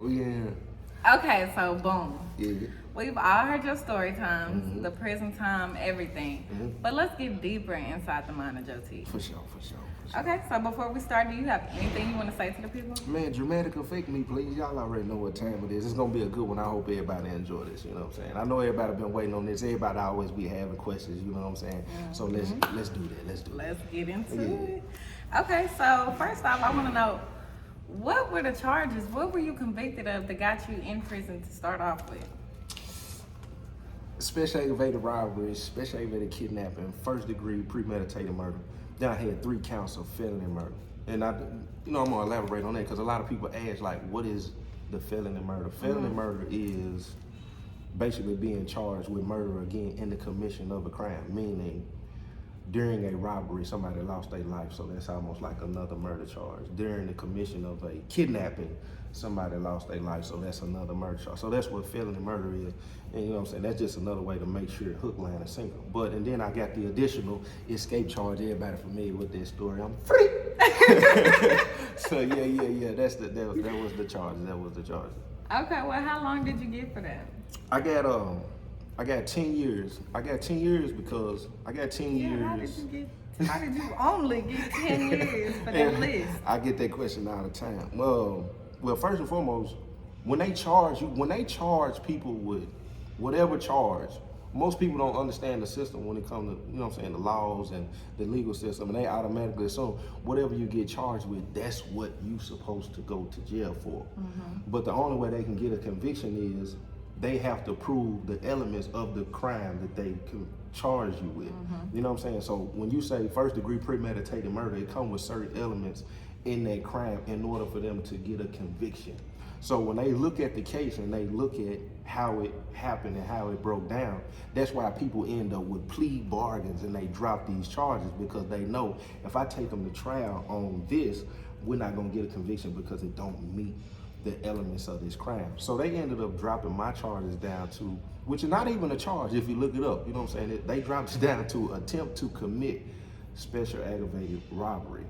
Oh, yeah. Okay, so boom. Yeah. We've all heard your story times, the prison time, everything. But let's get deeper inside the mind of Joe T. For sure. Okay, so before we start, do you have anything you want to say to the people? Man, dramatic effect me, please. Y'all already know what time it is. It's gonna be a good one. I hope everybody enjoy this. You know what I'm saying? I know everybody been waiting on this. Everybody always be having questions. You know what I'm saying? So let's do that. Let's get into it. Okay, so first off, I want to know, what were the charges? What were you convicted of that got you in prison to start off with? Special aggravated robbery, special aggravated kidnapping, first degree premeditated murder. Then I had 3 counts of felony murder. And I'm gonna elaborate on that because a lot of people ask, like, what is the felony murder? Felony murder is basically being charged with murder again in the commission of a crime, meaning during a robbery, somebody lost their life, so that's almost like another murder charge. During the commission of a kidnapping, somebody lost their life, so that's another murder charge. So that's what felony murder is. And you know what I'm saying? That's just another way to make sure hook, line, and sinker. And then I got the additional escape charge. Everybody familiar with this story? I'm free. So yeah. That was the charge. Okay, well, how long did you get for that? I got 10 years. I got 10 years because I got 10 years. How did you only get 10 years for that list? I get that question all the time. Well, first and foremost, when they charge people with whatever charge, most people don't understand the system when it comes to, the laws and the legal system, and they automatically assume whatever you get charged with, that's what you supposed to go to jail for. But the only way they can get a conviction is they have to prove the elements of the crime that they can charge you with. You know what I'm saying? So when you say first degree premeditated murder, it comes with certain elements in that crime in order for them to get a conviction. So when they look at the case and they look at how it happened and how it broke down, that's why people end up with plea bargains and they drop these charges, because they know if I take them to trial on this, we're not gonna get a conviction because it don't meet the elements of this crime. So they ended up dropping my charges down to, which is not even a charge if you look it up, you know what I'm saying? They dropped it down to attempt to commit special aggravated robbery.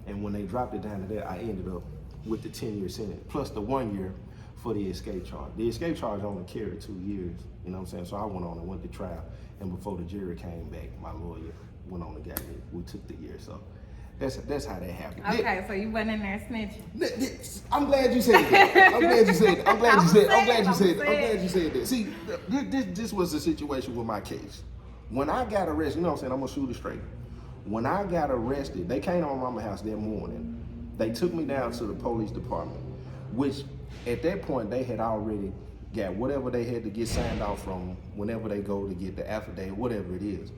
And when they dropped it down to that, I ended up with the 10-year sentence, plus the 1 year for the escape charge. The escape charge only carried 2 years, you know what I'm saying? So I went on and went to trial, and before the jury came back, my lawyer went on and got me. We took the year, so that's how that happened. Okay, so you went in there snitching. I'm glad you said that. I'm glad you said that. See, this was the situation with my case. When I got arrested, you know what I'm saying? I'm gonna shoot it straight. When I got arrested, they came to my mama's house that morning. They took me down to the police department, which at that point they had already got whatever they had to get signed off from whenever they go to get the affidavit, whatever it is.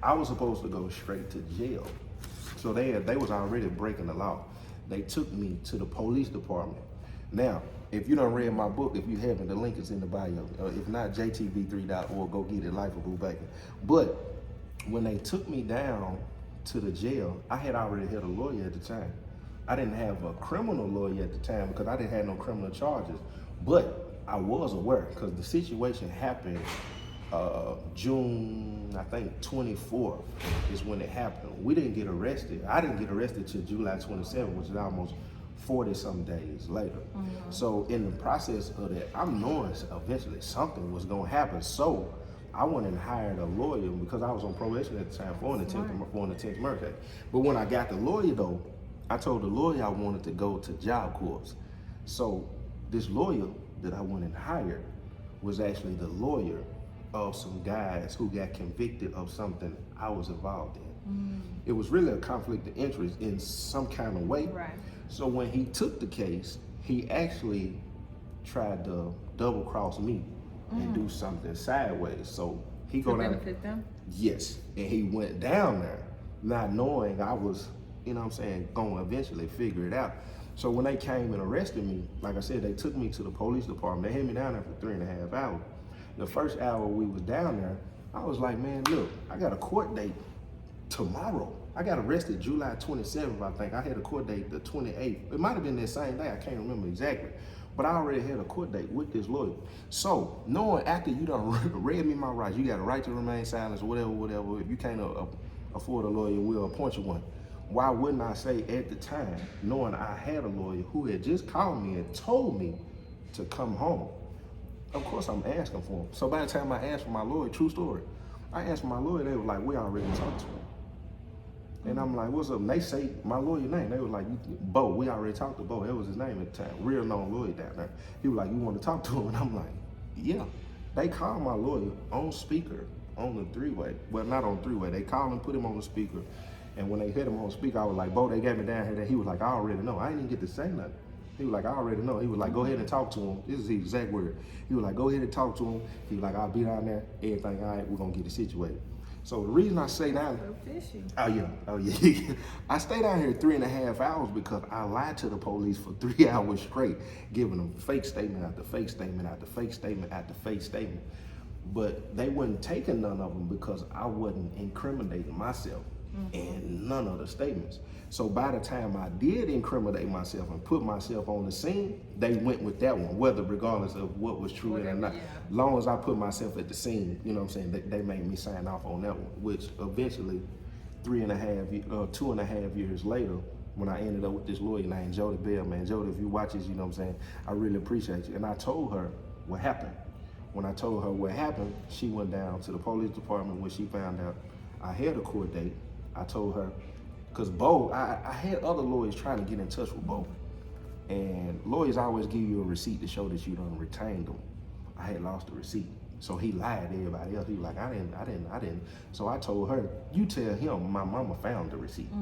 I was supposed to go straight to jail. So they was already breaking the law. They took me to the police department. Now, if you done read my book, if you haven't, the link is in the bio. If not, jtb3.org, go get it, Life of Boo Bacon. But when they took me down to the jail, I had already had a lawyer at the time. I didn't have a criminal lawyer at the time because I didn't have no criminal charges, but I was aware because the situation happened June, I think 24th is when it happened. We didn't get arrested. I didn't get arrested till July 27th, which is almost 40 some days later. So in the process of that, I'm knowing eventually something was gonna happen. So I went and hired a lawyer because I was on probation at the time for an attempt murder case. But when I got the lawyer though, I told the lawyer I wanted to go to Job Corps. So this lawyer that I went and hired was actually the lawyer of some guys who got convicted of something I was involved in. It was really a conflict of interest in some kind of way. Right. So when he took the case, he actually tried to double cross me and do something sideways. So he go down. To benefit them? Yes, and he went down there not knowing I was, you know what I'm saying, going to eventually figure it out. So when they came and arrested me, like I said, they took me to the police department. They had me down there for 3.5 hours. The first hour we was down there, I was like, man, look, I got a court date tomorrow. I got arrested July 27th, I think. I had a court date the 28th. It might have been that same day, I can't remember exactly. But I already had a court date with this lawyer. So knowing after you done read me my rights, you got a right to remain silent, whatever. If you can't afford a lawyer, we'll appoint you one. Why wouldn't I say at the time, knowing I had a lawyer who had just called me and told me to come home. Of course, I'm asking for him. So by the time I asked for my lawyer, true story, I asked for my lawyer, they were like, we already talked to him. And I'm like, what's up? And they say my lawyer name. They were like, Bo, we already talked to Bo. That was his name at the time. Real known lawyer down there. He was like, you want to talk to him? And I'm like, yeah. They called my lawyer on speaker on the three-way. Well, not on three-way. They called and put him on the speaker. And when they hit him on the speaker, I was like, Bo, they got me down here. He was like, I already know. I didn't even get to say nothing. He was like, I already know. He was like, go ahead and talk to him. This is the exact word. He was like, go ahead and talk to him. He was like, I'll be down there. Everything all right. We're going to get it situated. So the reason I stay down oh yeah, I stay down here 3.5 hours because I lied to the police for 3 hours straight, giving them fake statement after fake statement after fake statement after fake statement. But they wasn't taking none of them because I wasn't incriminating myself in none of the statements. So by the time I did incriminate myself and put myself on the scene, they went with that one, whether regardless of what was true or not. Long as I put myself at the scene, you know what I'm saying, they made me sign off on that one, which eventually 2.5 years later, when I ended up with this lawyer named Jody Bell, man, Jody, if you watch this, you know what I'm saying, I really appreciate you. And I told her what happened. When I told her what happened, she went down to the police department when she found out I had a court date. I told her, because Bo, I had other lawyers trying to get in touch with Bo. And lawyers always give you a receipt to show that you done retained them. I had lost the receipt. So he lied to everybody else. He was like, I didn't. So I told her, you tell him my mama found the receipt.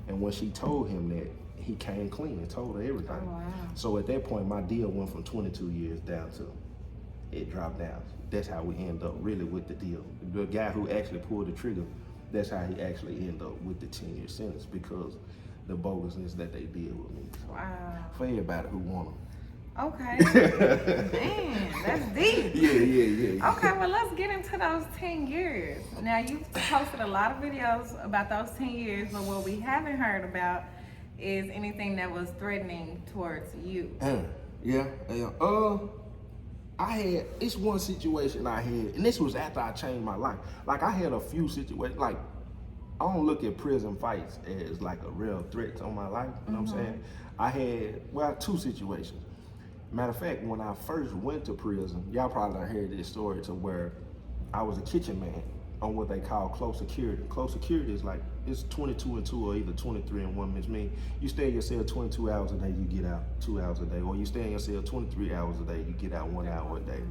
And when she told him that, he came clean and told her everything. Oh, wow. So at that point, my deal went from 22 years down to, it dropped down. That's how we end up really with the deal. The guy who actually pulled the trigger, that's how he actually ended up with the 10-year sentence because the bogusness that they did with me. So, wow. For everybody who want them. Okay. Man, that's deep. Yeah. Okay, well, let's get into those 10 years. Now, you've posted a lot of videos about those 10 years, but what we haven't heard about is anything that was threatening towards you. Yeah. It's one situation I had, and this was after I changed my life. Like, I had a few situations, like, I don't look at prison fights as like a real threat on my life, you know what I'm saying? I had, 2 situations. Matter of fact, when I first went to prison, y'all probably done heard this story to where I was a kitchen man on what they call close security. Close security is like, it's 22 and 2 or either 23 and 1, which means you stay in your cell 22 hours a day, you get out 2 hours a day, or you stay in your cell 23 hours a day, you get out 1 hour a day.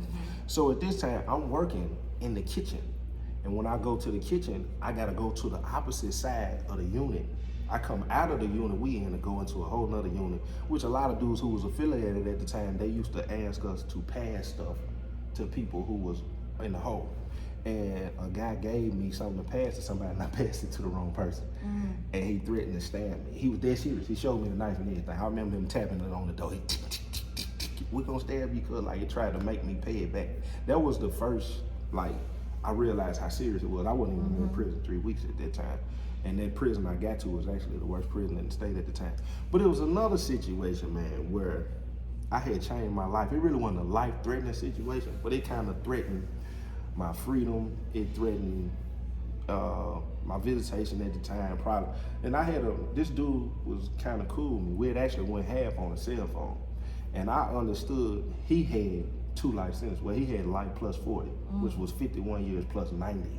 So at this time, I'm working in the kitchen. And when I go to the kitchen, I gotta go to the opposite side of the unit. I come out of the unit we in to go into a whole nother unit, which a lot of dudes who was affiliated at the time, they used to ask us to pass stuff to people who was in the hole. And a guy gave me something to pass to somebody and I passed it to the wrong person. And he threatened to stab me. He was dead serious. He showed me the knife and everything. I remember him tapping it on the door. He, we're gonna stab you, cause like he tried to make me pay it back. That was the first, like, I realized how serious it was. I wasn't even in prison 3 weeks at that time. And that prison I got to was actually the worst prison in the state at the time. But it was another situation, man, where I had changed my life. It really wasn't a life-threatening situation, but it kind of threatened my freedom. It threatened my visitation at the time, probably. And I had this dude was kind of cool with me. We had actually went half on a cell phone. And I understood he had 2 life sentences. Well, he had life plus 40, which was 51 years plus 90.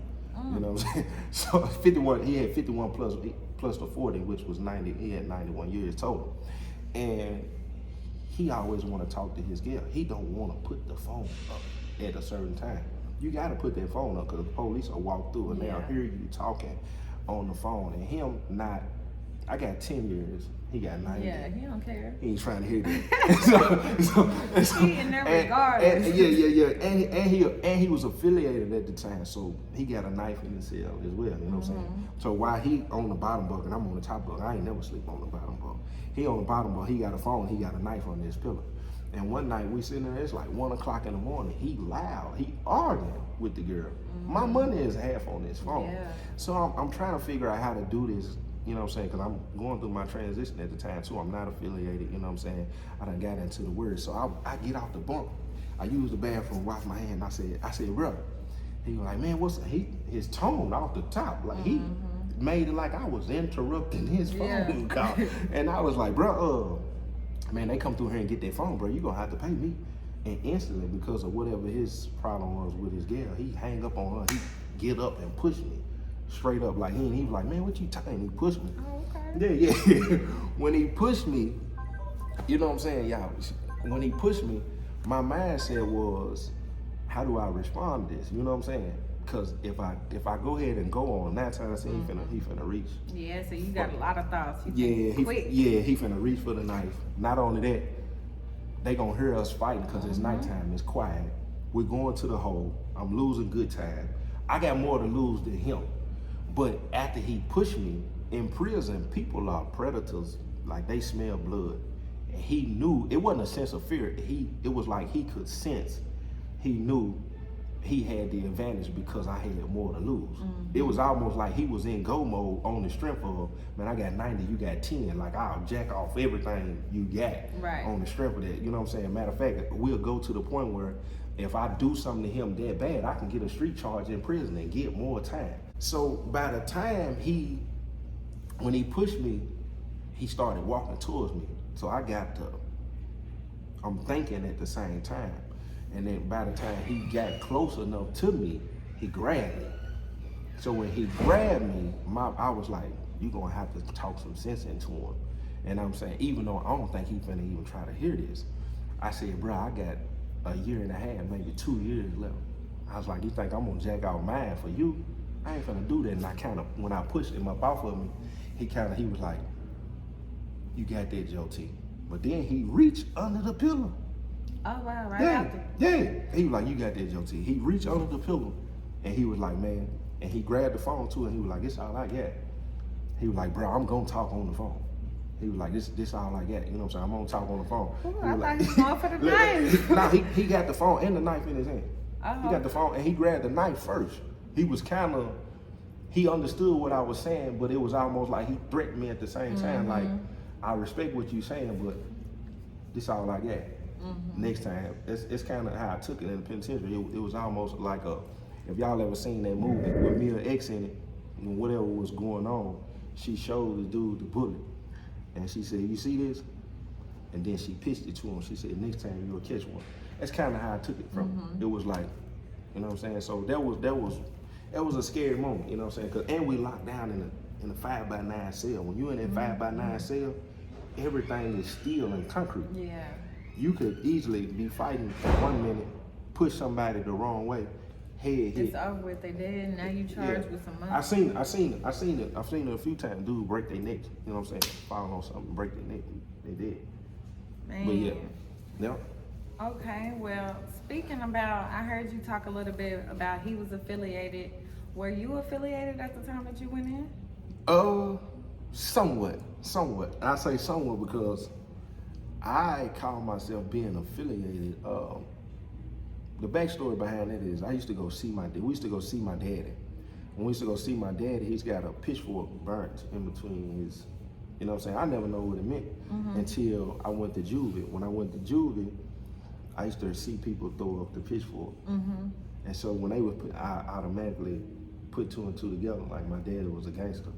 You know what I'm saying? So 51, he had 51 plus the 40, which was 90. He had 91 years total. And he always want to talk to his girl. He don't want to put the phone up at a certain time. You got to put that phone up because the police will walk through and they'll hear you talking on the phone. And him not, I got 10 years. He got 90. Yeah, he don't care. He ain't trying to hear that. so, he in there regardless. And he was affiliated at the time, so he got a knife in his cell as well. You know what I'm saying? So while he on the bottom bunk and I'm on the top bunk, I ain't never sleep on the bottom bunk. He on the bottom bunk. He got a phone. He got a knife on his pillow. And one night we sitting there. It's like 1 o'clock in the morning. He loud. He arguing with the girl. My money is half on this phone. Yeah. So I'm trying to figure out how to do this. You know what I'm saying? Because I'm going through my transition at the time too. I'm not affiliated, you know what I'm saying? I done got into the word. So I get off the bunk. I use the bathroom, wash my hand. I said, bro. He was like, man, his tone off the top. Like he made it like I was interrupting his phone call. And I was like, bro, man, they come through here and get their phone, bro. You gonna have to pay me. And instantly, because of whatever his problem was with his girl, he hang up on her. He get up and push me straight up. Like he was like, man, what you tying? He pushed me. Oh, okay. Yeah. When he pushed me, you know what I'm saying, y'all? When he pushed me, my mindset was, how do I respond to this? You know what I'm saying? Because if I go ahead and go on 9 times, he finna reach. Yeah, so you got a lot of thoughts. He finna reach for the knife. Not only that, they gonna hear us fighting because it's nighttime, it's quiet. We're going to the hole. I'm losing good time. I got more to lose than him. But after he pushed me, in prison, people are predators. Like, they smell blood. And he knew, it wasn't a sense of fear. It was like he could sense. He knew he had the advantage because I had more to lose. It was almost like he was in go mode on the strength of, man, I got 90, you got 10. Like, I'll jack off everything you got on the strength of that. You know what I'm saying? Matter of fact, we'll go to the point where if I do something to him that bad, I can get a street charge in prison and get more time. So by the time when he pushed me, he started walking towards me. So I'm thinking at the same time. And then by the time he got close enough to me, he grabbed me. So when he grabbed me, I was like, you gonna have to talk some sense into him. And I'm saying, even though I don't think he finna even try to hear this, I said, bro, I got a year and a half, maybe 2 years left. I was like, you think I'm gonna jack out mine for you? I ain't finna do that. And I when I pushed him up off of me, he was like, you got that, Joe T. But then he reached under the pillow. Oh, wow, right after. He was like, you got that, Joe T. He reached under the pillow and he was like, man, and he grabbed the phone too and he was like, this all I got. He was like, bro, I'm gonna talk on the phone. He was like, this all I got. You know what I'm saying? I'm gonna talk on the phone. Ooh, I thought he was going for the knife. Nah, he got the phone and the knife in his hand. Uh-huh. He got the phone and he grabbed the knife first. He was he understood what I was saying, but it was almost like he threatened me at the same time. Like, I respect what you're saying, but this all I got. Next time, it's kind of how I took it in the penitentiary. It was almost like if y'all ever seen that movie with Mia X in it, when whatever was going on, she showed the dude the bullet. And she said, you see this? And then she pitched it to him. She said, next time you'll catch one. That's kind of how I took it from him. It was like, you know what I'm saying? So that was a scary moment, you know what I'm saying? And we locked down in a 5x9 cell. When you're in that 5x9 cell, everything is steel and concrete. Yeah. You could easily be fighting for 1 minute, push somebody the wrong way, head hit. It's over with, they dead, now you charged with some money. I seen it a few times. Dude break their neck, you know what I'm saying? Fall on something, break their neck, they dead. Man. But yeah. Okay, well, speaking about, I heard you talk a little bit about he was affiliated. Were you affiliated at the time that you went in? Somewhat. I say somewhat because I call myself being affiliated. The backstory behind that is I used to go see my dad. We used to go see my daddy. When we used to go see my daddy, he's got a pitchfork burnt in between his, you know what I'm saying? I never know what it meant until I went to juvie. When I went to juvie, I used to see people throw up the pitchfork. And so when they would I automatically put 2 and 2 together, like my daddy was a gangster.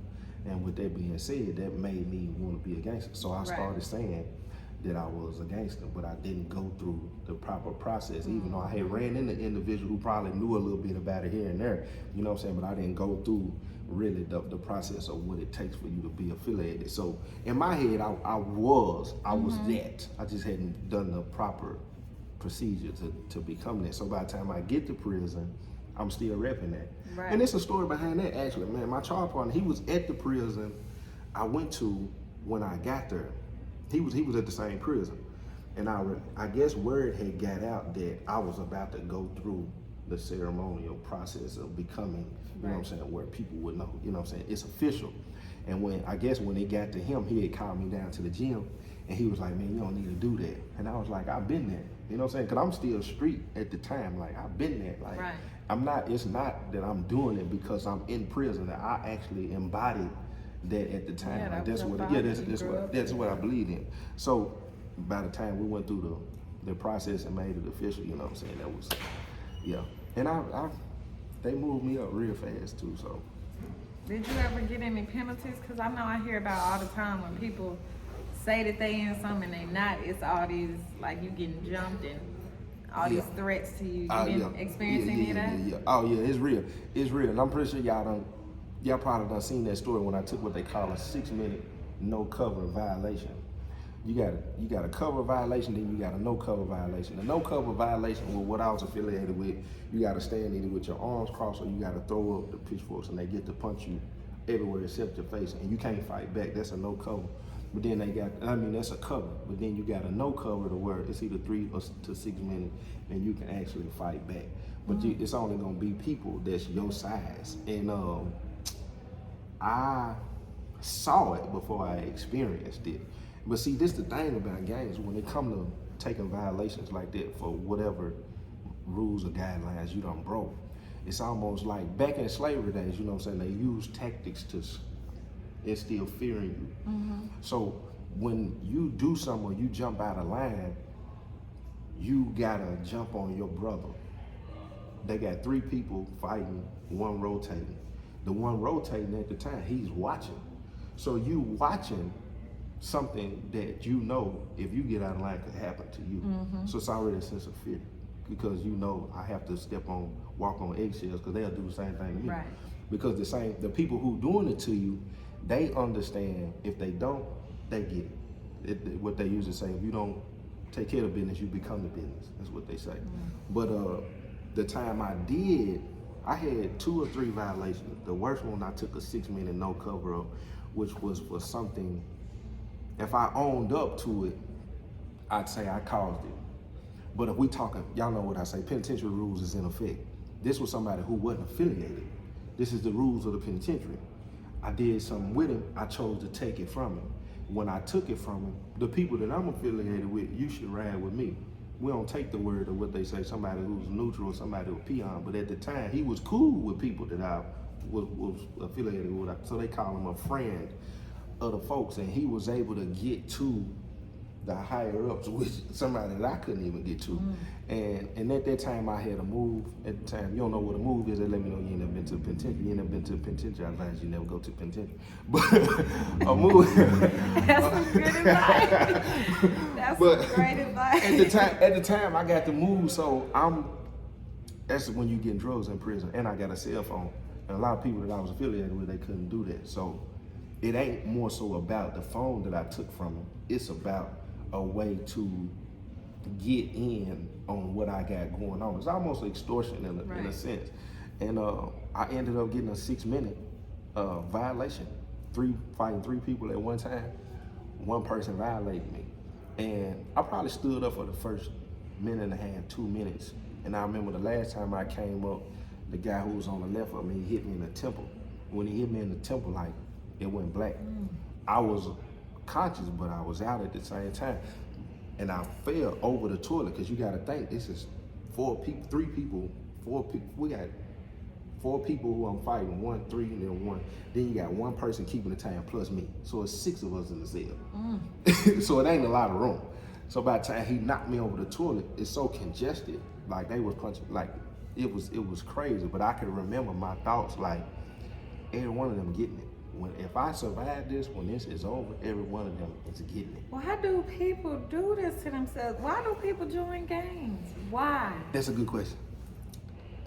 And with that being said, that made me want to be a gangster. So I started saying that I was a gangster, but I didn't go through the proper process, even though I had ran into individuals who probably knew a little bit about it here and there, you know what I'm saying? But I didn't go through really the process of what it takes for you to be affiliated. So in my head, I was that. I just hadn't done the proper procedure to become that. So by the time I get to prison, I'm still repping that. Right. And it's a story behind that actually, man. My charge partner, he was at the prison I went to when I got there. He was at the same prison. And I guess word had got out that I was about to go through the ceremonial process of becoming, you know what I'm saying, where people would know, you know what I'm saying, it's official. And when it got to him, he had called me down to the gym and he was like, man, you don't need to do that. And I was like, I've been there, you know what I'm saying? Cause I'm still street at the time, like I've been there. Like it's not that I'm doing it because I'm in prison, that I actually embodied that at the time. Yeah, like that's what I believed in. So by the time we went through the process and made it official, you know what I'm saying, that was, yeah. And they moved me up real fast too, so. Did you ever get any penalties? Because I know I hear about all the time when people say that they in something and they not, it's all these, like you getting jumped and all Yeah. these threats to you. You didn't experience any of that? Yeah. Oh yeah, it's real. It's real. And I'm pretty sure y'all probably done seen that story when I took what they call a 6-minute no cover violation. You got a cover violation, then you got a no cover violation. The no cover violation with what I was affiliated with, you got to stand either with your arms crossed or you got to throw up the pitchforks and they get to punch you everywhere except your face and you can't fight back. That's a no cover. But then that's a cover. But then you got a no cover to where it's either 3 to 6 minutes and you can actually fight back. But it's only gonna be people that's your size. And I saw it before I experienced it. But see, this the thing about gangs, when it come to taking violations like that for whatever rules or guidelines you done broke, it's almost like back in slavery days, you know what I'm saying, they use tactics to instill fear in you. Mm-hmm. So when you do something or you jump out of line, you gotta jump on your brother. They got 3 people fighting, 1 rotating. The one rotating at the time, he's watching. So you watching something that you know if you get out of line could happen to you. Mm-hmm. So it's already a sense of fear because you know I have to walk on eggshells because they'll do the same thing to me. Right. Because the people who doing it to you, they understand. If they don't, they get it. What they usually say, if you don't take care of business, you become the business. That's what they say. Mm-hmm. But the time I did, I had 2 or 3 violations. The worst one, I took a 6-minute no cover up, which was for something. If I owned up to it, I'd say I caused it. But if we talking, y'all know what I say, penitentiary rules is in effect. This was somebody who wasn't affiliated. This is the rules of the penitentiary. I did something with him, I chose to take it from him. When I took it from him, the people that I'm affiliated with, you should ride with me. We don't take the word of what they say, somebody who's neutral or somebody who's peon, but at the time, he was cool with people that I was affiliated with, so they call him a friend of the folks, and he was able to get to the higher ups, which somebody that I couldn't even get to. And at that time I had a move. At the time, you don't know what a move is, they let me know you ain't never been to the penitentiary. You ain't never been to the penitentiary, I advise you never go to the penitentiary. But a move. That's some good advice. That's some great advice. At the time I got the move, so that's when you get drugs in prison, and I got a cell phone. And a lot of people that I was affiliated with, they couldn't do that. So it ain't more so about the phone that I took from him. It's about a way to get in on what I got going on. It's almost extortion in a sense. And I ended up getting a 6-minute violation. Fighting 3 people at one time. 1 person violated me. And I probably stood up for the first minute and a half, 2 minutes. And I remember the last time I came up, the guy who was on the left of me, he hit me in the temple. When he hit me in the temple, like, it went black. I was conscious, but I was out at the same time. And I fell over the toilet, because you gotta think, this is 4 people, 3 people, 4 people. We got 4 people who I'm fighting, 1, 3, and then 1. Then you got 1 person keeping the time plus me. So it's 6 of us in the cell. So it ain't a lot of room. So by the time he knocked me over the toilet, it's so congested, like they was punching, like it was crazy. But I can remember my thoughts, like every one of them getting it. If I survive this, when this is over, every one of them is getting it. Why do people do this to themselves? Why do people join gangs? Why? That's a good question.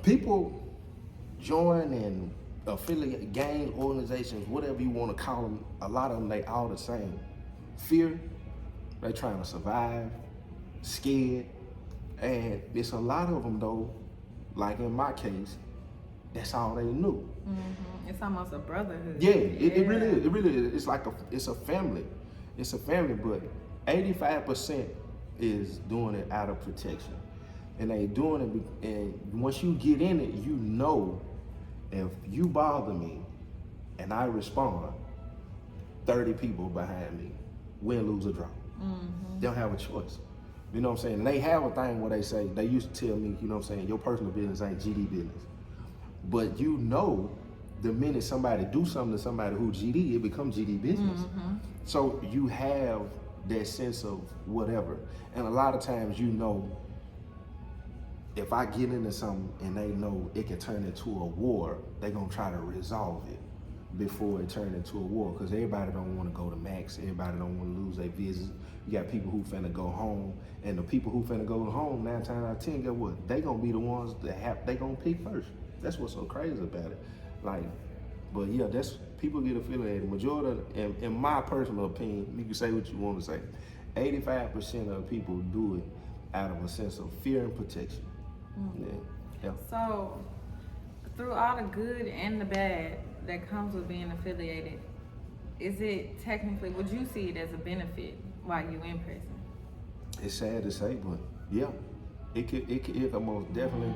People join and affiliate gang organizations, whatever you want to call them. A lot of them, they all the same. Fear, they trying to survive, scared. And it's a lot of them though, like in my case, that's all they knew. Mm-hmm. It's almost a brotherhood. Yeah, it really is. It really is. It's like it's a family. It's a family, but 85% is doing it out of protection. And they doing it, and once you get in it, you know, if you bother me and I respond, 30 people behind me, win, lose, or draw. Mm-hmm. They don't have a choice. You know what I'm saying? And they have a thing where they say, they used to tell me, you know what I'm saying, your personal business ain't GD business. But you know, the minute somebody do something to somebody who GD, it becomes GD business. Mm-hmm. So you have that sense of whatever. And a lot of times, you know, if I get into something and they know it can turn into a war, they're gonna try to resolve it. before it turned into a war, because everybody don't want to go to max, everybody don't want to lose their visits. You got people who finna go home, and the people who finna go home 9 times out of 10, guess what? They gonna be the ones that they gonna pick first. That's what's so crazy about it. Like, but yeah, that's people get affiliated. Majority, in my personal opinion, you can say what you want to say. 85% of people do it out of a sense of fear and protection. Yeah. So, through all the good and the bad that comes with being affiliated, is it technically, would you see it as a benefit while you in prison? It's sad to say, but yeah, it could most definitely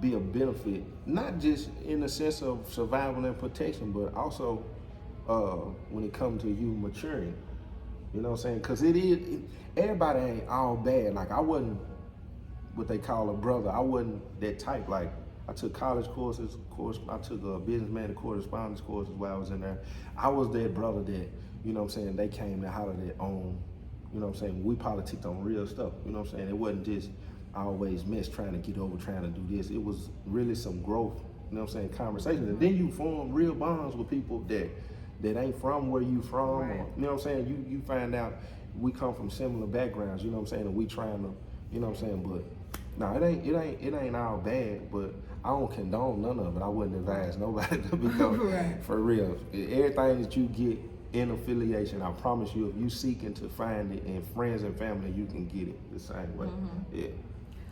be a benefit, not just in the sense of survival and protection, but also when it comes to you maturing. You know what I'm saying? Because everybody ain't all bad. Like, I wasn't what they call a brother. I wasn't that type. Like, I took college courses. Of course, I took a businessman and correspondence courses while I was in there. I was that brother that, you know what I'm saying, they came and hollered at on, you know what I'm saying, we politicked on real stuff. You know what I'm saying? It wasn't just always mess trying to get over, trying to do this. It was really some growth, you know what I'm saying, conversations. And then you form real bonds with people that ain't from where you from. Right. Or, you know what I'm saying? You find out we come from similar backgrounds, you know what I'm saying, and we trying to, you know what I'm saying, but no, it ain't all bad, but I don't condone none of it. I wouldn't advise nobody to become Right. for real. Everything that you get in affiliation, I promise you, if you seeking to find it in friends and family, you can get it the same way. Yeah.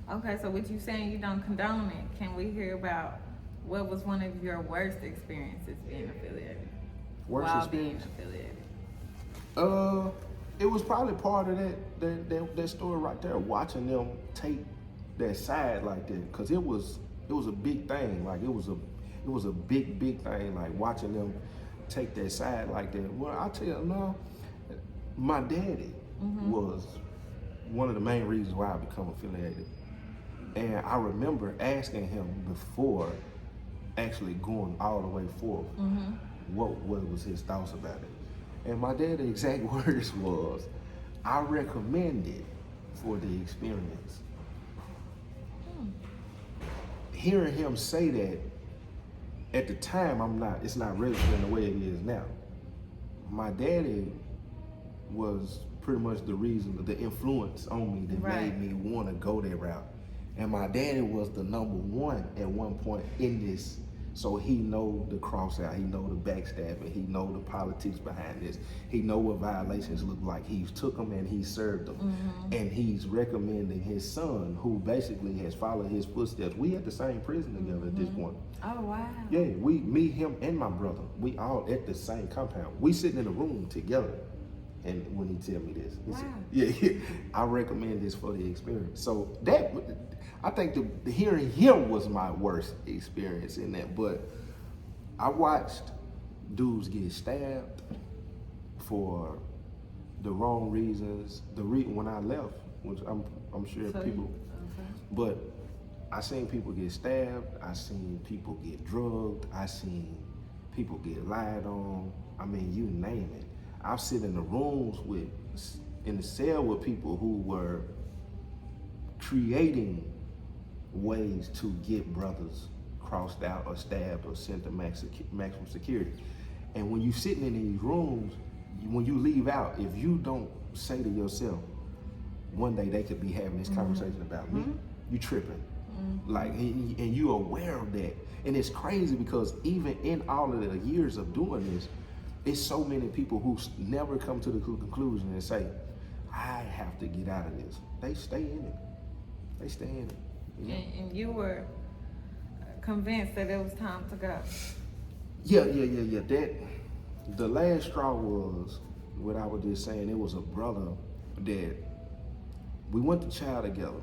Okay, so with you saying you don't condone it, can we hear about what was one of your worst experiences being affiliated? Worst while experience? being affiliated? It was probably part of that story right there, watching them take that side like that, cause it was a big thing. Like, it was a big thing. Like, watching them take that side like that. Well, I tell you, no, my daddy was one of the main reasons why I become affiliated, and I remember asking him before actually going all the way forth, what was his thoughts about it. And my dad's exact words was, I recommend it for the experience. Hearing him say that, at the time, it's not registering the way it is now. My daddy was pretty much the reason, the influence on me that made me want to go that route. And my daddy was the number one at one point in this. So he know the cross out, he know the backstabbing, he know the politics behind this, he know what violations look like. He's took them and he served them. And he's recommending his son, who basically has followed his footsteps. We at the same prison together at this point. Oh, wow. Yeah, me, him, and my brother, we all at the same compound. We sitting in a room together. And when he tell me this, he said, I recommend this for the experience. So that, I think the hearing him was my worst experience in that. But I watched dudes get stabbed for the wrong reasons. When I left, which I'm sure people, but I seen people get stabbed. I seen people get drugged. I seen people get lied on. I mean, you name it. I've sit in the rooms in the cell with people who were creating ways to get brothers crossed out or stabbed or sent to maximum security. And when you sitting in these rooms, when you leave out, if you don't say to yourself, one day they could be having this conversation about me, you tripping. Like, and you aware of that. And it's crazy because even in all of the years of doing this, it's so many people who never come to the conclusion and say, I have to get out of this. They stay in it. They stay in it. You know? And you were convinced that it was time to go. Yeah. The last straw was what I was just saying. It was a brother that we went to child together.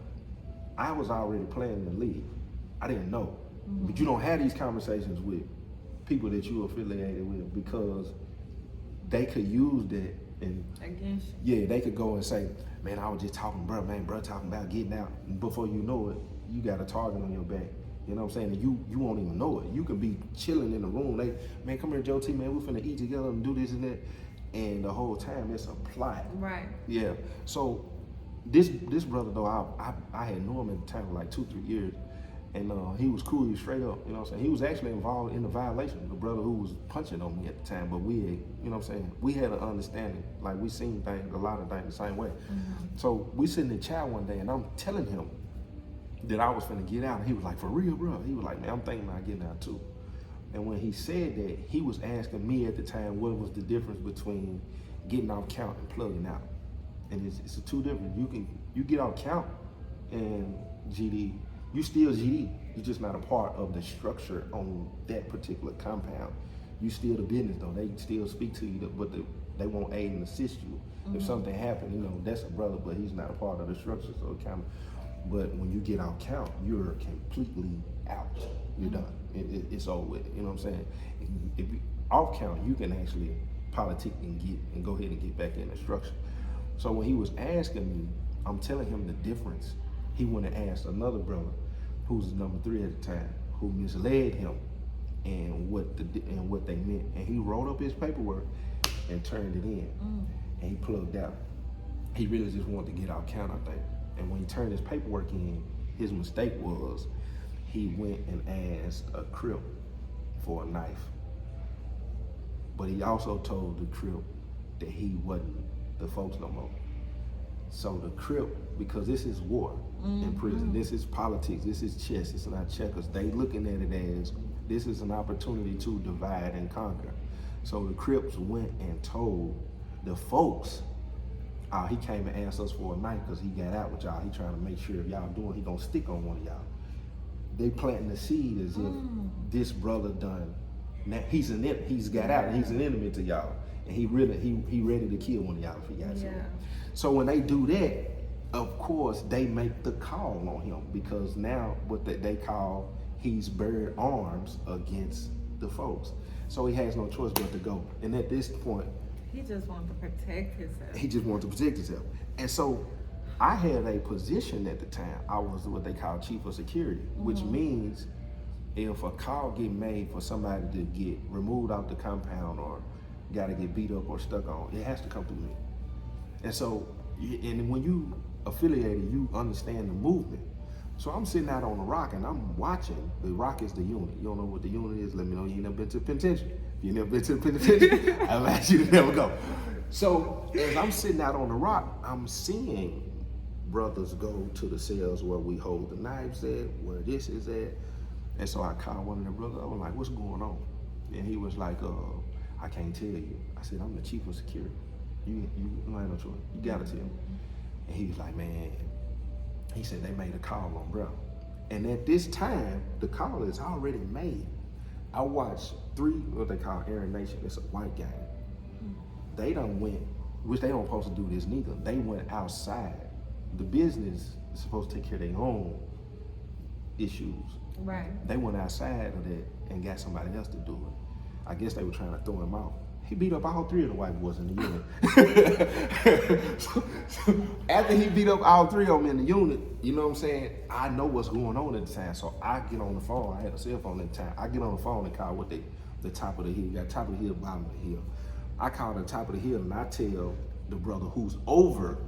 I was already planning to leave. I didn't know. But you don't have these conversations with people that you affiliated with, because they could use that and against you. Yeah, they could go and say, man, I was just talking, bro talking about getting out. And before you know it, you got a target on your back. You know what I'm saying? And you won't even know it. You can be chilling in the room. Man, come here, Joe T, man, we're finna eat together and do this and that. And the whole time it's a plot. Right. Yeah. So this brother though, I had known him at the time for like 2-3 years. And he was cool, he was straight up, you know what I'm saying? He was actually involved in the violation, the brother who was punching on me at the time, but we had, you know what I'm saying? We had an understanding, like we seen things, a lot of things the same way. So we sitting in the chat one day and I'm telling him that I was finna get out. And he was like, for real, bro? He was like, man, I'm thinking about getting out too. And when he said that, he was asking me at the time what was the difference between getting off count and plugging out. And it's two different. You get off count and GD, you still GD. You're just not a part of the structure on that particular compound. You still the business though. They still speak to you, but they won't aid and assist you. If something happened, you know, that's a brother, but he's not a part of the structure, so it kind of. But when you get off count, you're completely out. You're done. It's over with. You know what I'm saying? If you, off count, you can actually politic and go ahead and get back in the structure. So when he was asking me, I'm telling him the difference. He went and asked another brother, who's number 3 at the time, who misled him and what they meant. And he wrote up his paperwork and turned it in. And he plugged out. He really just wanted to get out count, I think. And when he turned his paperwork in, his mistake was he went and asked a Crip for a knife. But he also told the Crip that he wasn't the folks no more. So the Crip, because this is war in prison, this is politics, this is chess, it's not checkers. They looking at it as this is an opportunity to divide and conquer. So the Crips went and told the folks, he came and asked us for a knife because he got out with y'all. He trying to make sure if y'all doing, he gonna stick on one of y'all. They planting the seed as if this brother done. Now he's got out and he's an enemy to y'all, and he ready to kill one of y'all if he got to. So when they do that, of course they make the call on him because now what they call he's bared arms against the folks. So he has no choice but to go. And at this point, he just wanted to protect himself. He just wanted to protect himself. And so I had a position at the time. I was what they call chief of security, which means if a call get made for somebody to get removed out the compound or got to get beat up or stuck on, it has to come through me. And so, and when you affiliated, you understand the movement. So I'm sitting out on the rock and I'm watching. The rock is the unit. You don't know what the unit is? Let me know you ain't never been to the penitentiary. If you never been to the penitentiary, I'll ask you to never go. So as I'm sitting out on the rock, I'm seeing brothers go to the cells where we hold the knives at, where this is at. And so I called one of the brothers. I was like, what's going on? And he was like, I can't tell you. I said, I'm the chief of security. You ain't no choice. You gotta tell me. And he was like, man, he said they made a call on bro. And at this time, the call is already made. I watched 3, what they call Aaron Nation. It's a white gang. They done went, which they don't supposed to do this neither. They went outside. The business is supposed to take care of their own issues. Right. They went outside of that and got somebody else to do it. I guess they were trying to throw him out. He beat up all 3 of the white boys in the unit. so after he beat up all 3 of them in the unit, you know what I'm saying? I know what's going on at the time. So I get on the phone. I had a cell phone at the time. I get on the phone and call what the top of the hill. You got top of the hill, bottom of the hill. I call the top of the hill and I tell the brother who's over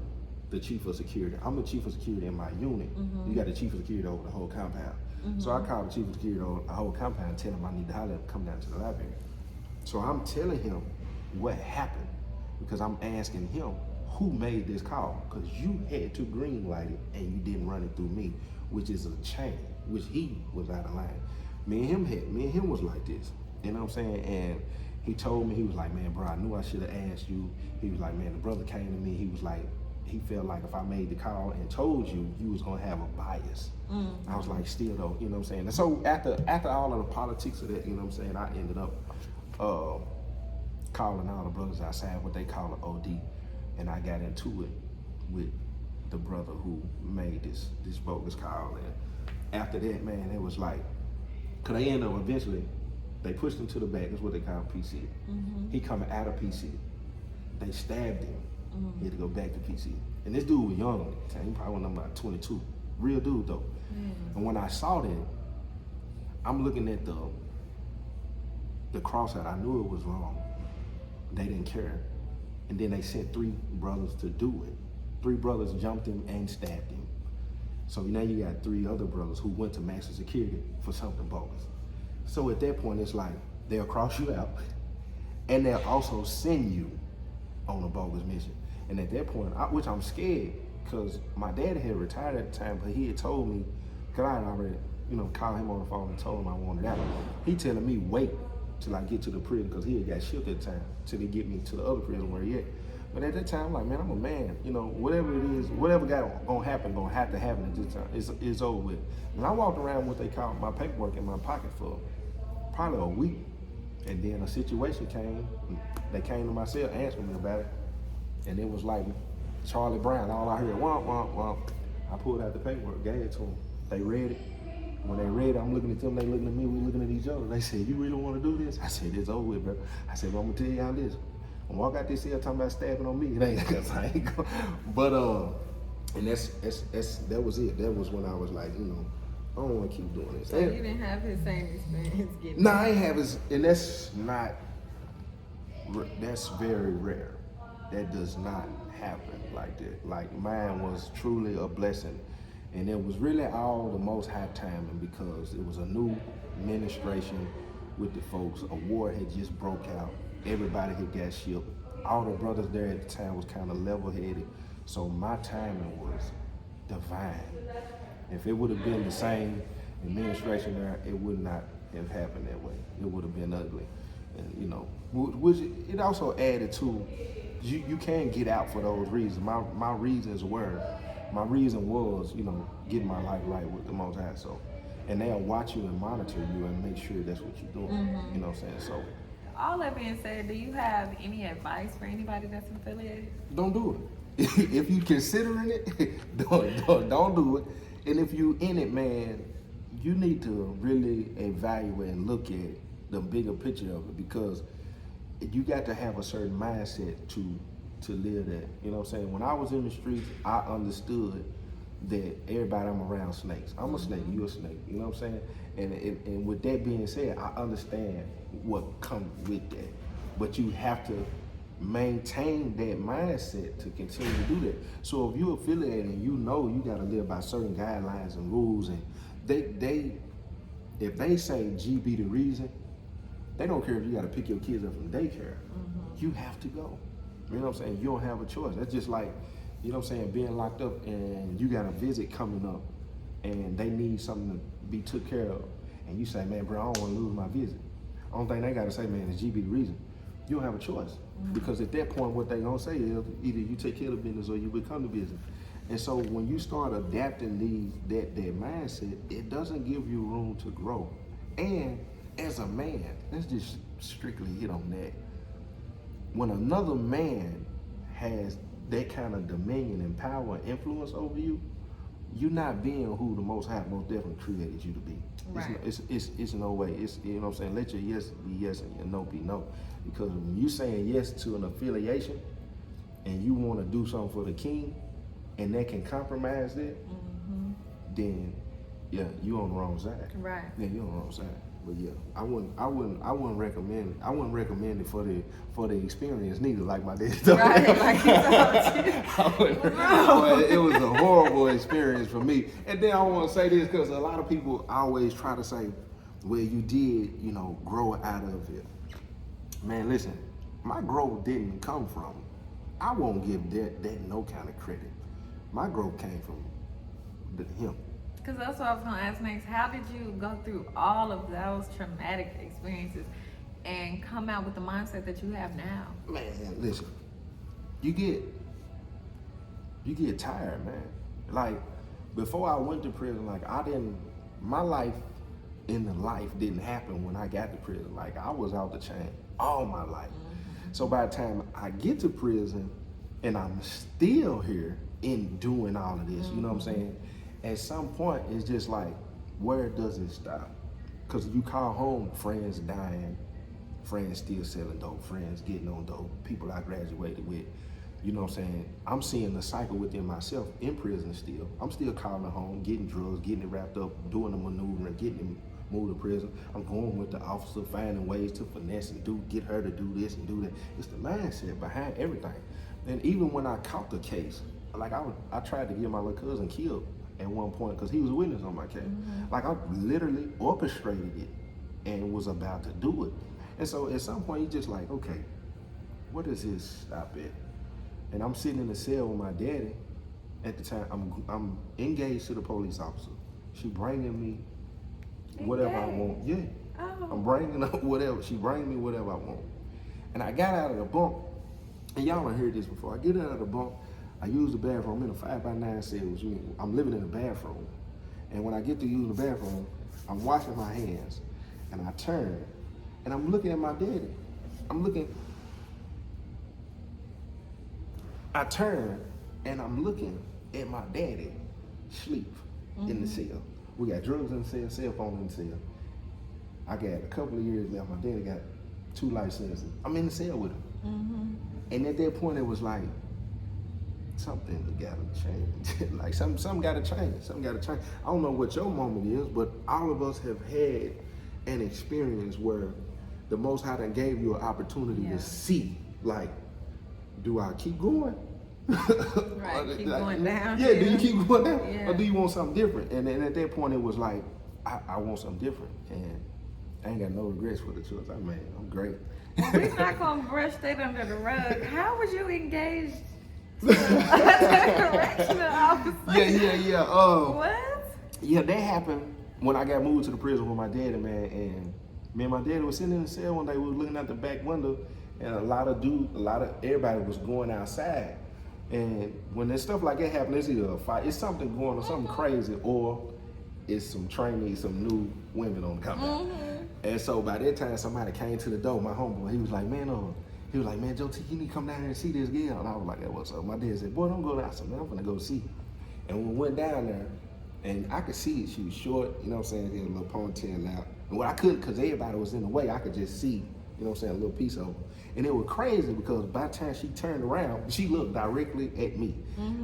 the chief of security. I'm the chief of security in my unit. You got the chief of security over the whole compound. So I call the chief of security over the whole compound and tell him I need to holler at him, come down to the library. So I'm telling him what happened because I'm asking him who made this call because you had to green light it and you didn't run it through me, which is a chain, which he was out of line. Me and him was like this, you know what I'm saying? And he told me, he was like, man, bro, I knew I should have asked you. He was like, man, the brother came to me. He was like, he felt like if I made the call and told you, you was gonna have a bias. I was like, still though, you know what I'm saying? And so after all of the politics of that, you know what I'm saying, I ended up calling all the brothers outside, what they call an OD, and I got into it with the brother who made this bogus call. And after that, man, it was like, cause they ended up eventually, they pushed him to the back, that's what they call PC. He coming out of PC. They stabbed him. He had to go back to PC. And this dude was young at the time, he probably wasn't about 22. Real dude though. And when I saw that, I'm looking at the cross-out, I knew it was wrong. They didn't care. And then they sent 3 brothers to do it. 3 brothers jumped him and stabbed him. So now you got 3 other brothers who went to maximum security for something bogus. So at that point, it's like they'll cross you out, and they'll also send you on a bogus mission. And at that point, which I'm scared, because my dad had retired at the time, but he had told me, because I had already, called him on the phone and told him I wanted out. He telling me wait till I get to the prison, because he had got shipped at the time, till they get me to the other prison where he at. But at that time, I'm like, man, I'm a man. Whatever it is, whatever gonna happen at this time. It's over with. And I walked around with what they call my paperwork in my pocket for probably a week. And then a situation came. They came to my cell asking me about it. And it was like Charlie Brown. All I heard, womp, womp, womp. I pulled out the paperwork, gave it to them. They read it. When they read it, I'm looking at them, they looking at me, we looking at each other. They said, you really want to do this? I said, it's over with, bro. I said, well, I'm going to tell you how this. I walk out this here talking about stabbing on me. It ain't because I ain't go. But, and that was it. That was when I was like, I don't want to keep doing this. So you didn't have his same experience getting No, I ain't have his, and that's very rare. That does not happen like that. Like mine was truly a blessing. And it was really all the Most High timing, because it was a new administration with the folks. A war had just broke out. Everybody had got shipped. All the brothers there at the time was kind of level-headed. So my timing was divine. If it would have been the same administration there, it would not have happened that way. It would have been ugly. And which it also added to, you can't get out for those reasons. My reason was, getting my life right with the Most High. So, and they'll watch you and monitor you and make sure that's what you're doing. Mm-hmm. You know what I'm saying? So, all that being said, do you have any advice for anybody that's affiliated? don't do it. If you considering it, don't do it. And if you in it, man, you need to really evaluate and look at the bigger picture of it, because you got to have a certain mindset to live that. You know what I'm saying? When I was in the streets, I understood that everybody I'm around snakes. I'm a snake, you a snake. You know what I'm saying? And with that being said, I understand what comes with that. But you have to maintain that mindset to continue to do that. So if you're affiliated and you got to live by certain guidelines and rules, and if they say G be the reason, they don't care if you got to pick your kids up from daycare. Mm-hmm. You have to go. You know what I'm saying? You don't have a choice. That's just like, being locked up and you got a visit coming up and they need something to be took care of. And you say, man, bro, I don't want to lose my visit. Only thing they got to say, man, is G be the reason. You don't have a choice. Mm-hmm. Because at that point, what they going to say is either you take care of the business or you become the business. And so when you start adapting that mindset, it doesn't give you room to grow. And as a man, let's just strictly hit on that. When another man has that kind of dominion and power and influence over you, you're not being who the Most High most definitely created you to be. Right. It's no way. It's, you know what I'm saying? Let your yes be yes and your no be no. Because when you saying yes to an affiliation and you want to do something for the king and that can compromise that, mm-hmm. then yeah, you on the wrong side. Right. Yeah, you on the wrong side. But yeah, I wouldn't recommend it for the experience neither, like my dad told me. Right, like he told you. It was a horrible experience for me. And then I want to say this, because a lot of people always try to say, well, you did, grow out of it. Man, listen, my growth didn't come from, I won't give that no kind of credit. My growth came from him. Because that's what I was going to ask next. How did you go through all of those traumatic experiences and come out with the mindset that you have now? Man, listen, you get tired, man. Like, before I went to prison, my life in the life didn't happen when I got to prison. Like, I was out the chain all my life. Mm-hmm. So by the time I get to prison and I'm still here in doing all of this, mm-hmm. you know what I'm saying? At some point, it's just like, where does it stop? Because you call home, friends dying, friends still selling dope, friends getting on dope, people I graduated with. You know what I'm saying? I'm seeing the cycle within myself in prison still. I'm still calling home, getting drugs, getting it wrapped up, doing the maneuvering, getting him moved to prison. I'm going with the officer, finding ways to finesse and get her to do this and do that. It's the mindset behind everything. And even when I caught the case, I tried to get my little cousin killed at one point because he was a witness on my case. Like I literally orchestrated it and was about to do it. And so at some point, you just like, okay, where does this stop at? And I'm sitting in the cell with my daddy. At the time, I'm engaged to the police officer. She bringing me whatever I want. Yeah, I'm bringing up whatever. She bringing me whatever I want. And I got out of the bunk, and y'all done heard this before. I get out of the bunk, I use the bathroom. I'm in a 5x9 cell, which means I'm living in the bathroom. And when I get to use the bathroom, I'm washing my hands, and I turn, and I'm looking at my daddy. I turn, and I'm looking at my daddy sleep in the cell. We got drugs in the cell, cell phone in the cell. I got a couple of years left. My daddy got 2 life sentences. I'm in the cell with him. And at that point, it was like, something gotta change. Like something gotta change. Something gotta change. I don't know what your moment is, but all of us have had an experience where the Most High done gave you an opportunity to see, like, do I keep going? Right, keep going down. Yeah, do you keep going down? Yeah. Or do you want something different? And then at that point, it was like, I want something different. And I ain't got no regrets for the choice. I'm great. We're not gonna brush that under the rug. How was you engaged to a correctional officer? Yeah. What? Yeah, that happened when I got moved to the prison with my daddy, man. And me and my daddy was sitting in the cell one day. We was looking out the back window, and everybody was going outside. And when there's stuff like that happen, it's either a fight, it's something going on, something crazy, or it's some trainees, some new women on the come out. And so by that time, somebody came to the door. My homeboy, he was like, man, Joe T, you need to come down here and see this girl. And I was like, yeah, what's up? My dad said, boy, don't go down. I said, man, I'm gonna go see. And when we went down there, and I could see it. She was short, you know what I'm saying? She had a little ponytail out. And what I couldn't, because everybody was in the way, I could just see, you know what I'm saying, a little piece of her. And it was crazy because by the time she turned around, she looked directly at me.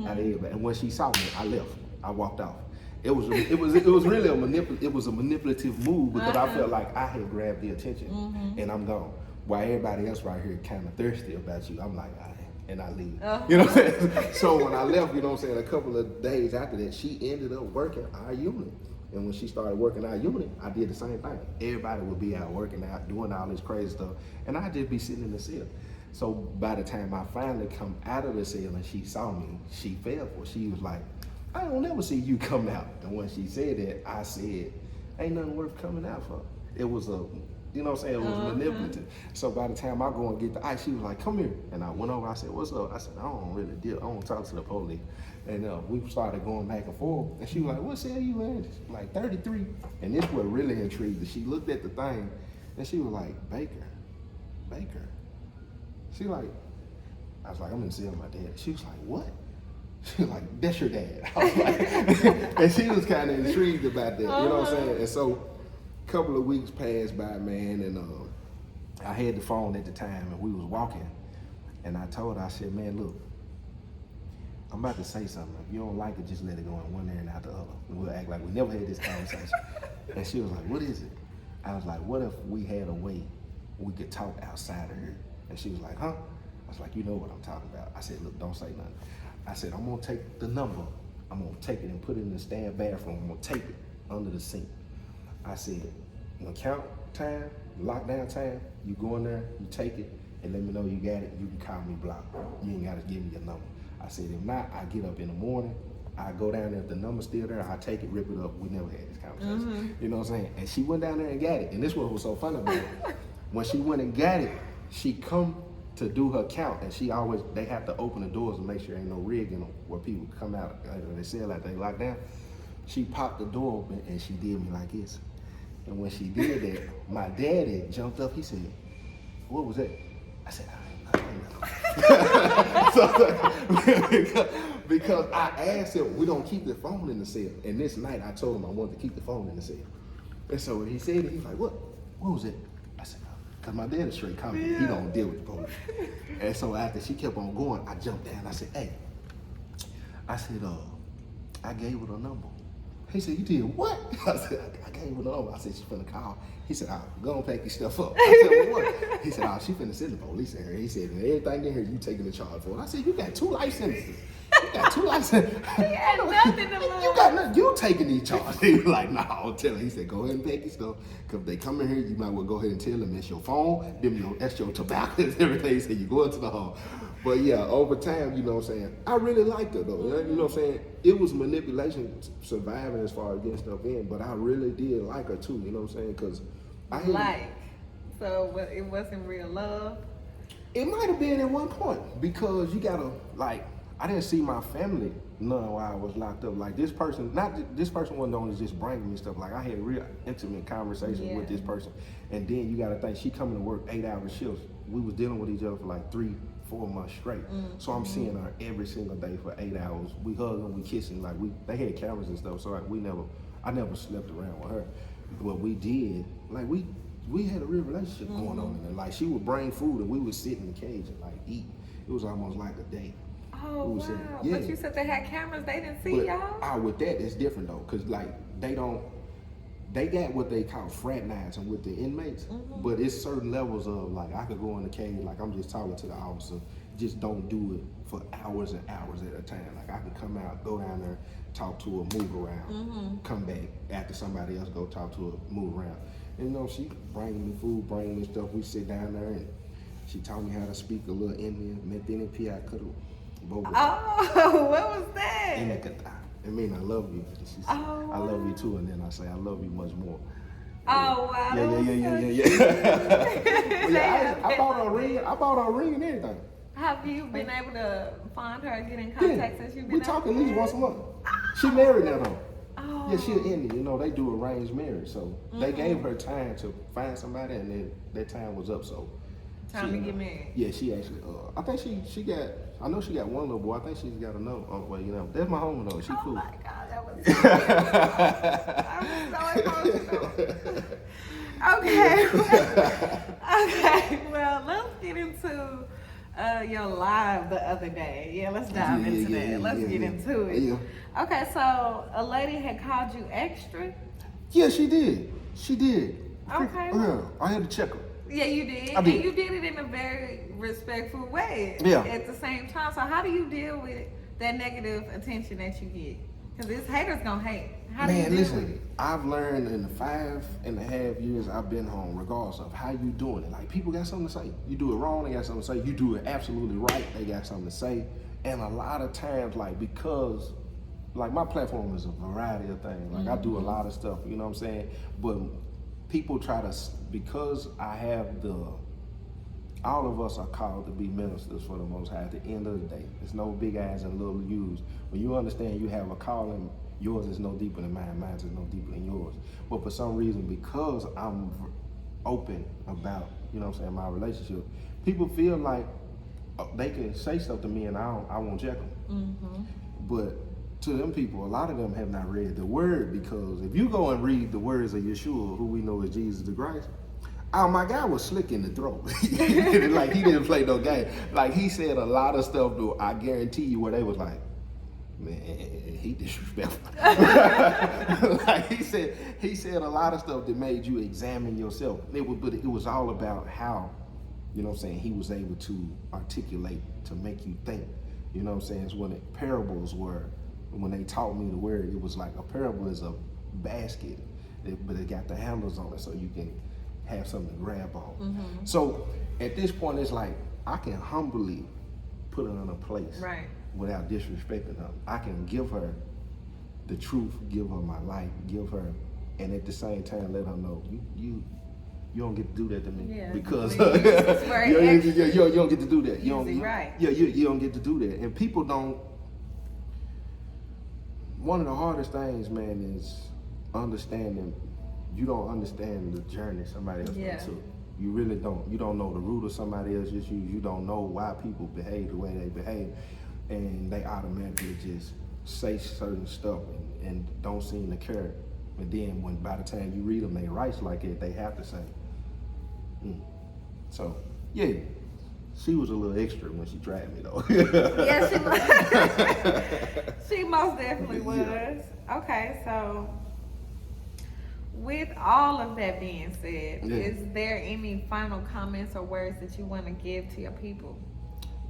Out of everybody. And when she saw me, I left. I walked off. It was really a manipulative move because I felt like I had grabbed the attention and I'm gone. While everybody else right here kind of thirsty about you, I'm like, and I leave. You know what I'm saying? So when I left, you know what I'm saying, a couple of days after that, she ended up working our unit. And when she started working our unit, I did the same thing. Everybody would be out working out, doing all this crazy stuff, and I'd just be sitting in the cell. So by the time I finally come out of the cell and she saw me, she fell for it. She was like, I don't ever see you come out. And when she said that, I said, ain't nothing worth coming out for. It was you know what I'm saying, it was manipulative. So by the time I go and get the ice, she was like, come here. And I went over, I said, what's up? I said, I don't really deal, I don't talk to the police. And we started going back and forth. And she was like, what cell you in? Like 33. And this what really intrigued her. She looked at the thing and she was like, Baker. She like, I was like, I'm in the cell with my dad. She was like, what? She was like, that's your dad. I was like, and she was kind of intrigued about that, you know what I'm saying? And so a couple of weeks passed by, man, and I had the phone at the time and we was walking. And I told her, I said, man, look, I'm about to say something. If you don't like it, just let it go in one ear and out the other. And we'll act like we never had this conversation. And she was like, what is it? I was like, what if we had a way we could talk outside of here? And she was like, huh? I was like, you know what I'm talking about. I said, look, don't say nothing. I said, I'm gonna take the number. I'm gonna take it and put it in the staff bathroom. I'm gonna tape it under the sink. I said, when count time, lockdown time, you go in there, you take it, and let me know you got it. You can call me blocked. You ain't gotta give me your number. I said, if not, I get up in the morning, I go down there, if the number's still there, I take it, rip it up. We never had this conversation. You know what I'm saying? And she went down there and got it. And this was what was so funny about it. When she went and got it, she come to do her count, and they have to open the doors and make sure ain't no rig in them where people come out, they say like they locked down. She popped the door open and she did me like this. And when she did that, my daddy jumped up, he said, what was that? I said, because I asked him, we don't keep the phone in the cell. And this night I told him I wanted to keep the phone in the cell. And so when he said it, he was like, what was it? I said, because my dad is straight coming. Yeah. He don't deal with the police. And so after she kept on going, I jumped down. I said, hey. I said, I gave her the number. He said, you did what? I said, I gave her the number. I said, she's finna call. He said, go and pack your stuff up. I said, well, what? He said, she finna send the police in here. He said, and everything in here, you taking the charge for it. I said, you got 2 life sentences. got two. I said, He had nothing to lose. You got nothing. You taking these charges. He was like, no, I'll tell her. He said, go ahead and take your stuff. Because if they come in here, you might well go ahead and tell them that's your phone, that's your tobacco, and everything. He said, you go into the hall. But yeah, over time, you know what I'm saying, I really liked her though. You know what I'm saying? It was manipulation surviving as far as getting stuff in, but I really did like her too, you know what I'm saying? Because so it wasn't real love? It might have been at one point because you gotta, like, I didn't see my family none while I was locked up. Like this person wasn't only just bringing me stuff. Like I had real intimate conversations with this person. And then you gotta think, she coming to work 8-hour shifts. We was dealing with each other for like 3-4 months straight. So I'm seeing her every single day for 8 hours. We hugging, we kissing, like they had cameras and stuff. So like I never slept around with her. But we did, like we had a real relationship going on in there. Like she would bring food and we would sit in the cage and like eat. It was almost like a date. Oh wow! But you said they had cameras, they didn't see y'all? With that, it's different though, cause like they got what they call fraternizing with the inmates, but it's certain levels of like I could go in the cage, like I'm just talking to the officer, just don't do it for hours and hours at a time. Like I can come out, go down there, talk to her, move around, come back after somebody else go talk to her, move around. And you know, she bringing me food, bringing me stuff. We sit down there and she taught me how to speak a little Indian, what was that? It mean I love you. She said, I love you too, and then I say I love you much more. Oh wow! Yeah. I bought her a ring. I bought her a ring and everything. Have you been able to find her and get in contact since you've been? We talk at least once a month. She married now though. Oh. Yeah, she an Indian. You know, they do arranged marriage, so they gave her time to find somebody, and then that time was up. So time to get married. Yeah, she actually. I think she got. I know she got one little boy. I think she's got another. Well, you know, that's my homie though. She cool. Oh my God, that was so emotional. Okay, well, let's get into your live the other day. Yeah, let's dive into that. Let's get into it. Yeah. Okay, so a lady had called you extra? Yeah, she did. She did. Okay. I had to check her. Yeah, you did. I did. And you did it in a very respectful way. Yeah. At the same time. So how do you deal with that negative attention that you get? Because this haters gonna hate. How do you deal with it? I've learned in the 5.5 years I've been home, regardless of how you doing it. Like people got something to say. You do it wrong, they got something to say. You do it absolutely right, they got something to say. And a lot of times, like because like my platform is a variety of things. Like I do a lot of stuff, you know what I'm saying? But people try to, because I have all of us are called to be ministers for the Most High at the end of the day. There's no big eyes and little U's. When you understand you have a calling, yours is no deeper than mine, mine is no deeper than yours. But for some reason, because I'm open about, you know what I'm saying, my relationship, people feel like they can say stuff to me and I won't check them. But to them people, a lot of them have not read the word, because if you go and read the words of Yeshua, who we know as Jesus the Christ, my guy was slick in the throat. Like he didn't play no game. Like he said a lot of stuff though, I guarantee you, where they was like, man, he disrespectful. Like he said a lot of stuff that made you examine yourself. But it was all about how, you know what I'm saying, he was able to articulate, to make you think. You know what I'm saying? It's when parables were, when they taught me the word, it was like a parable is a basket, but it got the handles on it so you can have something to grab on. So at this point, it's like I can humbly put her in a place without disrespecting her. I can give her the truth, give her my life, give her, and at the same time let her know you don't get to do that to me, because you don't get to do that. You don't get to do that, and people don't. One of the hardest things, man, is understanding. You don't understand the journey somebody else went to. You really don't. You don't know the root of somebody else's issues. You don't know why people behave the way they behave, and they automatically just say certain stuff and don't seem to care. And then when by the time you read them, they write like it, they have to say. So yeah, she was a little extra when she tried me though. Yeah, she was. She most definitely was. Okay, so with all of that being said, is there any final comments or words that you want to give to your people?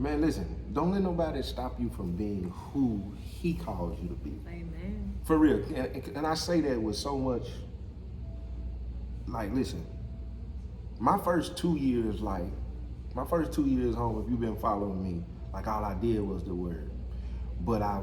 Man, listen, don't let nobody stop you from being who he calls you to be. Amen. For real. And I say that with so much, like, listen, my first 2 years home, if you've been following me, like all I did was the word. But I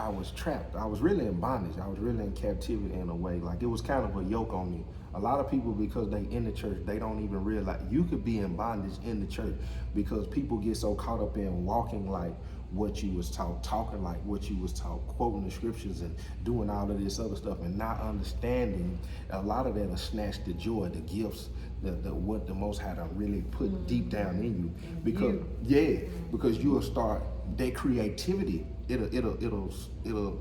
was trapped. I was really in bondage. I was really in captivity in a way. Like, it was kind of a yoke on me. A lot of people, because they in the church, they don't even realize you could be in bondage in the church, because people get so caught up in walking like what you was taught, talking like what you was taught, quoting the scriptures and doing all of this other stuff, and not understanding a lot of that will snatch the joy, the gifts, the what the Most High done really put deep down in you. Because because you'll start that creativity. It'll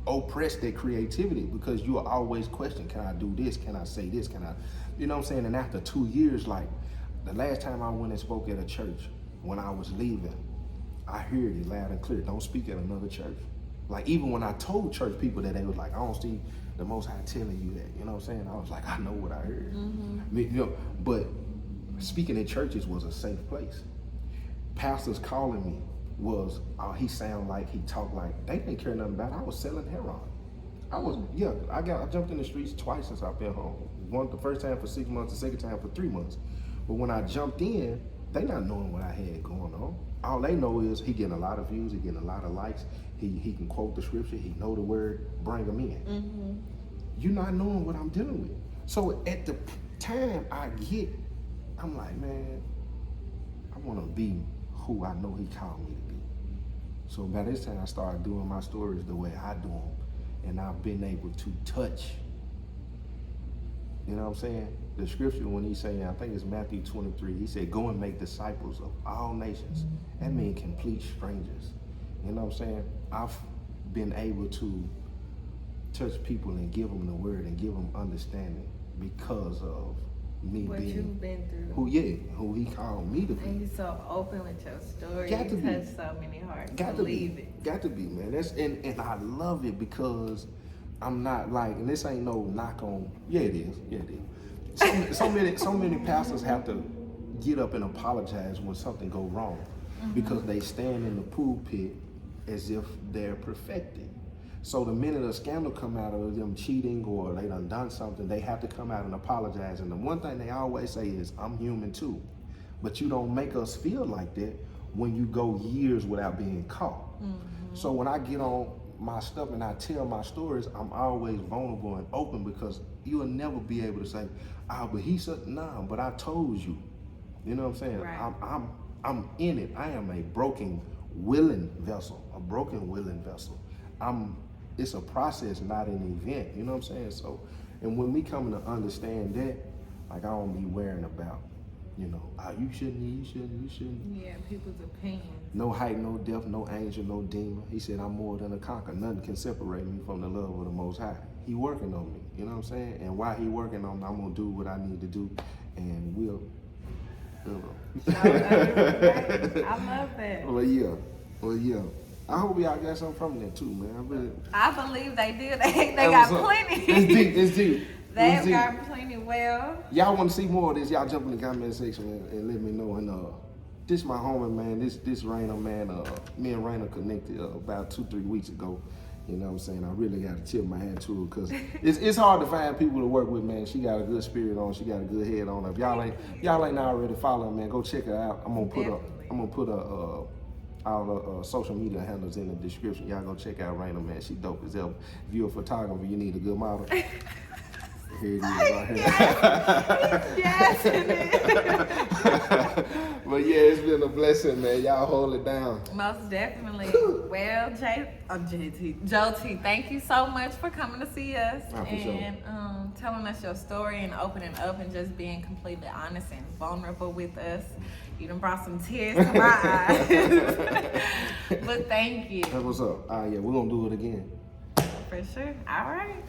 oppress their creativity, because you will always question, can I do this? Can I say this? Can I, you know what I'm saying? And after 2 years, like the last time I went and spoke at a church, when I was leaving, I heard it loud and clear, don't speak at another church. Like, even when I told church people that, they was like, I don't see the Most High telling you that, you know what I'm saying? I was like, I know what I heard. You know, but speaking in churches was a safe place. Pastors calling me was, oh, he sound like, he talk like, they didn't care nothing about it. I was selling heroin. I jumped in the streets twice since I've been home. One, the first time for 6 months, the second time for 3 months. But when I jumped in, they not knowing what I had going on. All they know is he getting a lot of views, he getting a lot of likes, he can quote the scripture, he know the word, bring them in. You're not knowing what I'm dealing with. So at the time I'm like, man, I want to be who I know he called me to be. So by this time I started doing my stories the way I do them, and I've been able to touch, you know what I'm saying? The scripture, when he's saying, I think it's Matthew 23, he said, go and make disciples of all nations. That means complete strangers. You know what I'm saying? I've been able to touch people and give them the word and give them understanding because of me what being you've been through. Who he called me to be. And you're so open with your story. Got to you be. touch so many hearts. Got Believe to be. it. Got to be, man. That's and I love it, because I'm not like, and this ain't no knock on. Yeah, it is. Yeah, it is. So many pastors have to get up and apologize when something go wrong, because they stand in the pulpit as if they're perfected. So the minute a scandal come out of them cheating or they done something, they have to come out and apologize. And the one thing they always say is, I'm human too. But you don't make us feel like that when you go years without being caught. So when I get on my stuff and I tell my stories, I'm always vulnerable and open, because you'll never be able to say, but he said, nah, but I told you. You know what I'm saying? Right. I'm in it. I am a broken, willing vessel. It's a process, not an event. You know what I'm saying? So, and when we come to understand that, like, I don't be worrying about, you shouldn't. Yeah, people's opinions. No height, no depth, no angel, no demon. He said, I'm more than a conqueror. Nothing can separate me from the love of the Most High. He working on me, you know what I'm saying? And while he working on me, I'm gonna do what I need to do, and we'll, you know. I love that. Well, yeah. I hope y'all got something from that too, man. I believe they did. They got plenty. It's deep. They've got plenty. Well, y'all want to see more of this? Y'all jump in the comment section and let me know. And this my homie, man. This Reina, man. Me and Reina connected about 2-3 weeks ago. You know what I'm saying? I really got to tip my hat to her, because it's hard to find people to work with, man. She got a good spirit on. She got a good head on her. If y'all ain't already following, man, go check her out. I'm gonna put all the social media handles in the description. Y'all go check out Reina, man. She dope as ever. If you're a photographer, you need a good model. Here it is right here. Yes, it is. But yeah, it's been a blessing, man. Y'all hold it down. Most definitely. Well, Joe T, thank you so much for coming to see us and telling us your story and opening up and just being completely honest and vulnerable with us. You done brought some tears to my eyes. But thank you. That's what's up. Yeah, we're gonna do it again. For sure. All right.